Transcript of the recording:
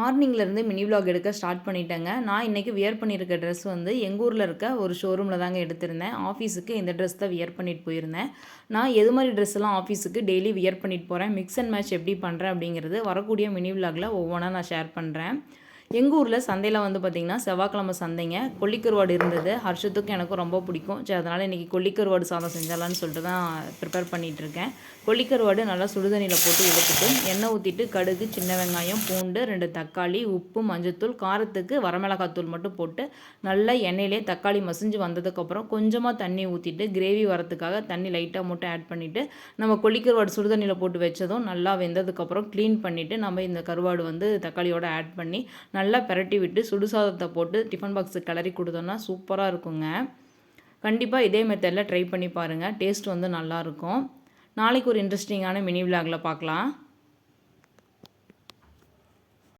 மார்னிங்லேருந்து mini vlog எடுக்க start பண்ணிட்டேங்க. நான் இன்றைக்கி வியர் பண்ணியிருக்க ட்ரெஸ் வந்து எங்கள் ஊரில் இருக்க ஒரு ஷோரூமில் தாங்க எடுத்திருந்தேன். ஆஃபீஸுக்கு இந்த ட்ரெஸ் தான் வியர் பண்ணிட்டு போயிருந்தேன். நான் எது மாதிரி ட்ரெஸ் எல்லாம் ஆஃபீஸுக்கு டெய்லி வியர் பண்ணிட்டு போகிறேன், மிக்ஸ் அண்ட் மேட்ச் எப்படி பண்ணுறேன் அப்படிங்கிறது வரக்கூடிய மினி விலாகில் ஒவ்வொன்றா நான் ஷேர் பண்ணுறேன். எங்கள் ஊரில் சந்தையில் வந்து பார்த்திங்கன்னா செவ்வாய்க்கிழமை சந்தைங்க. கொல்லிக்கருவாடு இருந்தது. ஹர்ஷத்துக்கும் எனக்கும் ரொம்ப பிடிக்கும். சரி, அதனால் இன்றைக்கி கொல்லிக்கருவாடு சாதம் செஞ்சிடலான்னு சொல்லிட்டு தான் ப்ரிப்பேர் பண்ணிகிட்ருக்கேன். கொல்லிக்கருவாடு நல்லா சுடுதண்ணியில் போட்டு எடுத்துட்டு எண்ணெய் ஊற்றிட்டு கடுகு, சின்ன வெங்காயம், பூண்டு, 2 தக்காளி, உப்பு, மஞ்சத்தூள், காரத்துக்கு வரமிளகாத்தூள் மட்டும் போட்டு நல்லா எண்ணெயிலே தக்காளி மசிஞ்சு வந்ததுக்கப்புறம் கொஞ்சமாக தண்ணி ஊற்றிட்டு கிரேவி வரத்துக்காக தண்ணி லைட்டாக மட்டும் ஆட் பண்ணிவிட்டு நம்ம கொல்லிக்கருவாடு சுடுதண்ணியில் போட்டு வச்சதும் நல்லா வெந்ததுக்கப்புறம் க்ளீன் பண்ணிவிட்டு நம்ம இந்த கருவாடு வந்து தக்காளியோடு ஆட் பண்ணி நல்லா பிரட்டி விட்டு சுடுசாதத்தை போட்டு டிஃபன் பாக்ஸுக்கு கிளறி கொடுத்தோன்னா சூப்பராக இருக்குங்க. கண்டிப்பாக இதே மெத்தடில் ட்ரை பண்ணி பாருங்கள். டேஸ்ட் வந்து நல்லாயிருக்கும். நாளைக்கு ஒரு இன்ட்ரெஸ்டிங்கான மினி விலாகில் பார்க்கலாம்.